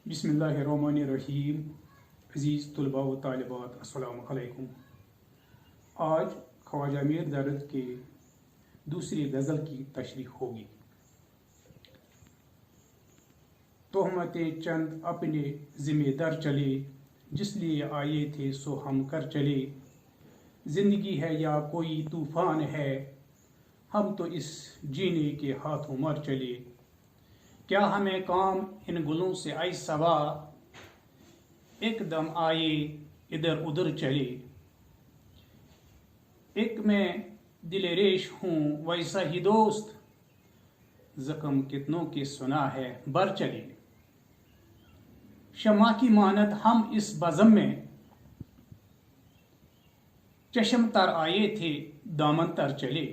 बिस्मिल्लाहिर्रहमानिर्रहीम। अज़ीज़ तलबा व तालिबात, अस्सलामु अलैकुम। आज ख्वाजा मीर दर्द के दूसरी गज़ल की तशरीह होगी। तोहमतें चंद अपने ज़िम्मेदार चले, जिस लिए आए थे सो हम कर चले। ज़िंदगी है या कोई तूफ़ान है, हम तो इस जीने के हाथों मर चले। क्या हमें काम इन गुलों से आई सवा, एकदम आए इधर उधर चले। एक मैं दिल रेश हूँ वैसा ही दोस्त, ज़ख्म कितनों के सुना है बर चले। शमा की मानद हम इस बज़म में, चश्म तर आए थे दामन तर चले।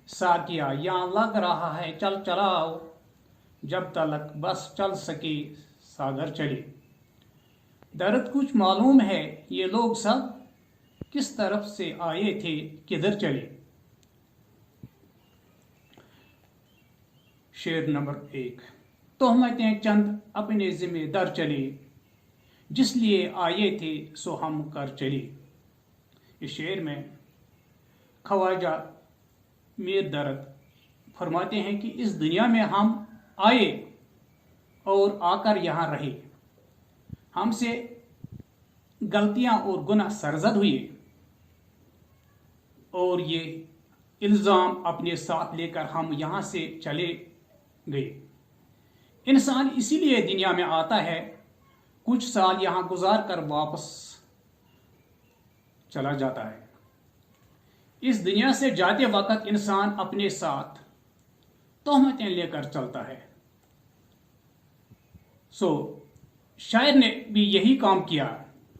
साकिया यहाँ लग रहा है चल चलाओ, जब तलक बस चल सके सागर चले। दर्द कुछ मालूम है ये लोग सब, किस तरफ से आए थे किधर चले। शेर नंबर 1। तोहमतें चंद अपने ज़िम्मेदार चले, जिस लिए आए थे सो हम कर चले। इस शेर में ख्वाजा मीर दर्द फरमाते हैं कि इस दुनिया में हम आए और आकर यहाँ रहे। हमसे गलतियां और गुनाह सरजद हुए और ये इल्ज़ाम अपने साथ लेकर हम यहाँ से चले गए। इंसान इसीलिए दुनिया में आता है, कुछ साल यहाँ गुजार कर वापस चला जाता है। इस दुनिया से जाते वक्त इंसान अपने साथ तोहमतें लेकर चलता है। शायर ने भी यही काम किया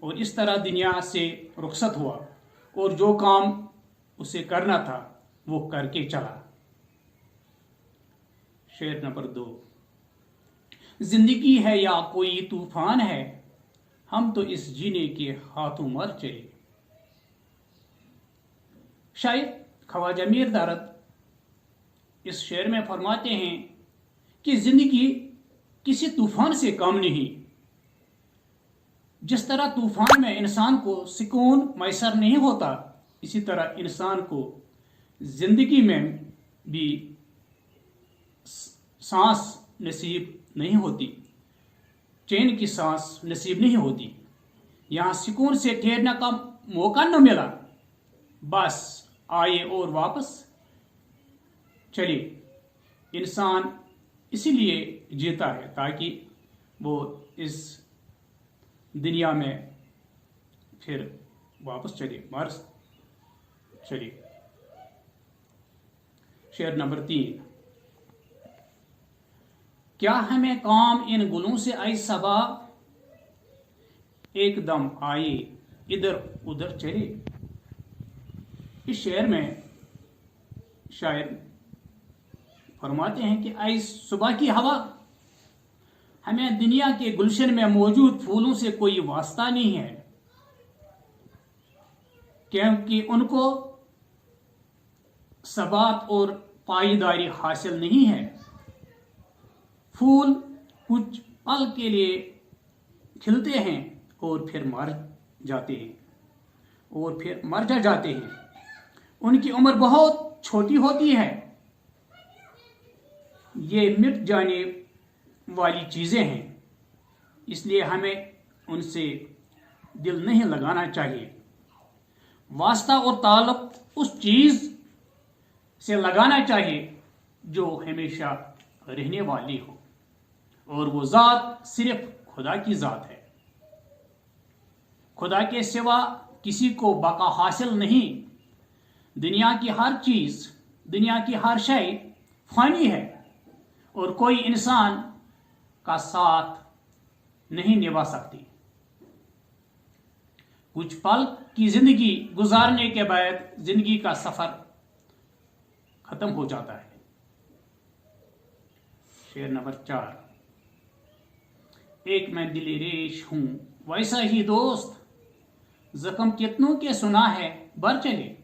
और इस तरह दुनिया से रुखसत हुआ और जो काम उसे करना था वो करके चला। शेर नंबर 2। जिंदगी है या कोई तूफान है, हम तो इस जीने के हाथों मर चले। शायर ख्वाजा मीर दर्द इस शेर में फरमाते हैं कि जिंदगी किसी तूफान से कम नहीं। जिस तरह तूफान में इंसान को सुकून मैसर नहीं होता, इसी तरह इंसान को जिंदगी में भी सांस नसीब नहीं होती, चैन की सांस नसीब नहीं होती। यहाँ सुकून से ठहरने का मौका न मिला, बस आए और वापस चले। इंसान इसीलिए जीता है ताकि वो इस दुनिया में फिर वापस चले, मर चले। शेर नंबर 3। क्या हमें काम इन गुलों से आई सबा, एकदम आए इधर उधर चले। इस शेर में शायर फरमाते हैं कि आई सुबह की हवा, हमें दुनिया के गुलशन में मौजूद फूलों से कोई वास्ता नहीं है, क्योंकि उनको सबात और पायदारी हासिल नहीं है। फूल कुछ पल के लिए खिलते हैं और फिर मर जाते हैं उनकी उम्र बहुत छोटी होती है। ये मिट जाने वाली चीज़ें हैं, इसलिए हमें उनसे दिल नहीं लगाना चाहिए। वास्ता और ताल्लुक उस चीज़ से लगाना चाहिए जो हमेशा रहने वाली हो, और वो ज़ात सिर्फ खुदा की ज़ात है। खुदा के सिवा किसी को बका हासिल नहीं। दुनिया की हर चीज़, दुनिया की हर शय फ़ानी है और कोई इंसान का साथ नहीं निभा सकती। कुछ पल की जिंदगी गुजारने के बाद जिंदगी का सफर खत्म हो जाता है। शेर नंबर 4। एक मैं दिल रेश हूं वैसा ही दोस्त, जख्म कितनों के सुना है बर चले।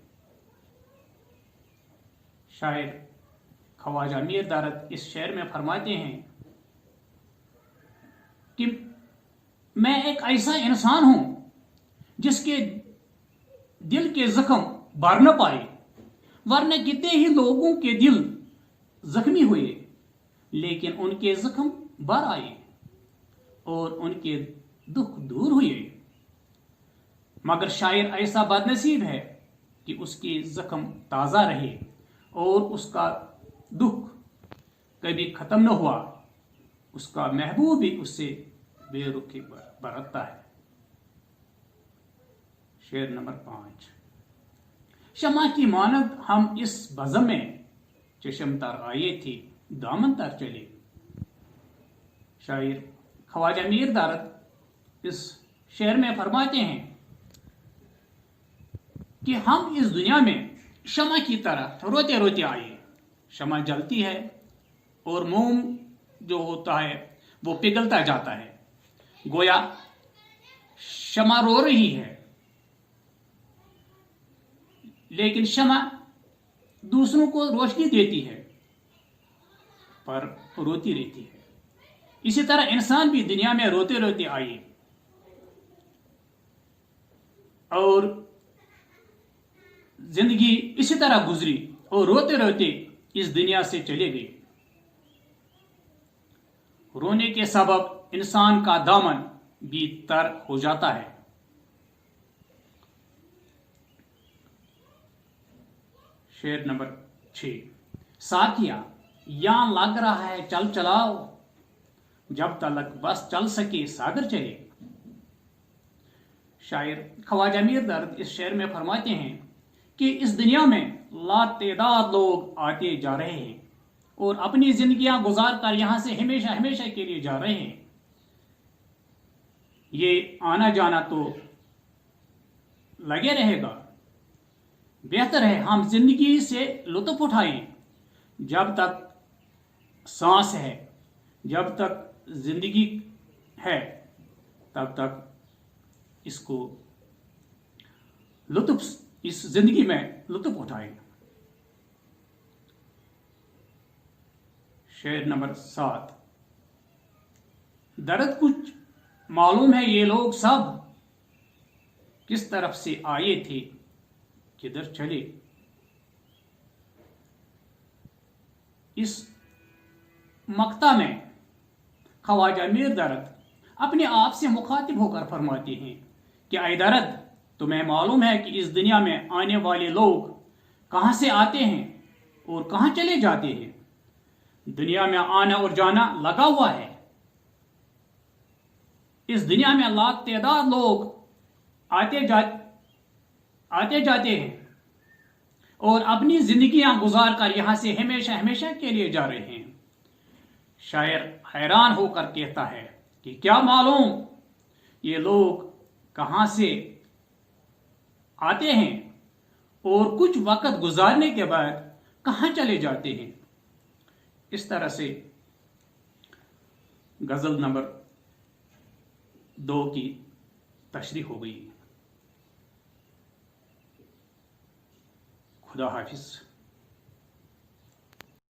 शायर ख्वाजा मीर दर्द इस शेर में फरमाते हैं کہ میں ایک ایسا انسان ہوں جس کے دل کے زخم بھر نہ پائے، ورنہ کتنے ہی لوگوں کے دل زخمی ہوئے لیکن ان کے زخم بھر آئے اور ان کے دکھ دور ہوئے، مگر شاعر ایسا بد نصیب ہے کہ اس کے زخم تازہ رہے اور اس کا دکھ کبھی ختم نہ ہوا، اس کا محبوب بھی اس سے بے رخی برتتا ہے۔ شعر نمبر 5۔ شمع کی مانند ہم اس بزم میں، چشم تر آئے تھے دامن تر چلے۔ شاعر خواجہ میر دارد اس شعر میں فرماتے ہیں کہ ہم اس دنیا میں شمع کی طرح روتے روتے آئے۔ شمع جلتی ہے اور موم جو ہوتا ہے وہ پگھلتا جاتا ہے، گویا شمع رو رہی ہے، لیکن شمع دوسروں کو روشنی دیتی ہے پر روتی رہتی ہے۔ اسی طرح انسان بھی دنیا میں روتے روتے آئے اور زندگی اسی طرح گزری اور روتے روتے اس دنیا سے چلے گئے۔ رونے کے سبب انسان کا دامن بھی تر ہو جاتا ہے۔ شعر نمبر 6۔ ساتھیا یہاں لگ رہا ہے چل چلاؤ، جب تلک بس چل سکے ساگر چلے۔ شاعر خواجہ میر دارد اس شعر میں فرماتے ہیں کہ اس دنیا میں لاتعداد لوگ آتے جا رہے ہیں اور اپنی زندگیاں گزار کر یہاں سے ہمیشہ ہمیشہ کے لیے جا رہے ہیں۔ یہ آنا جانا تو لگے رہے گا، بہتر ہے ہم زندگی سے لطف اٹھائیں۔ جب تک سانس ہے، جب تک زندگی ہے، تب تک اس کو اس زندگی میں لطف اٹھائیں۔ شعر نمبر 7۔ درد کچھ معلوم ہے یہ لوگ سب، کس طرف سے آئے تھے کدھر چلے۔ اس مقطع میں خواجہ میر دارد اپنے آپ سے مخاطب ہو کر فرماتے ہیں کہ اے درد، تمہیں معلوم ہے کہ اس دنیا میں آنے والے لوگ کہاں سے آتے ہیں اور کہاں چلے جاتے ہیں۔ دنیا میں آنا اور جانا لگا ہوا ہے۔ اس دنیا میں لاکھ تعداد لوگ آتے جاتے ہیں اور اپنی زندگیاں گزار کر یہاں سے ہمیشہ ہمیشہ کے لیے جا رہے ہیں۔ شاعر حیران ہو کر کہتا ہے کہ کیا معلوم یہ لوگ کہاں سے آتے ہیں اور کچھ وقت گزارنے کے بعد کہاں چلے جاتے ہیں۔ اس طرح سے غزل نمبر 2 کی تشریح ہو گئی۔ خدا حافظ۔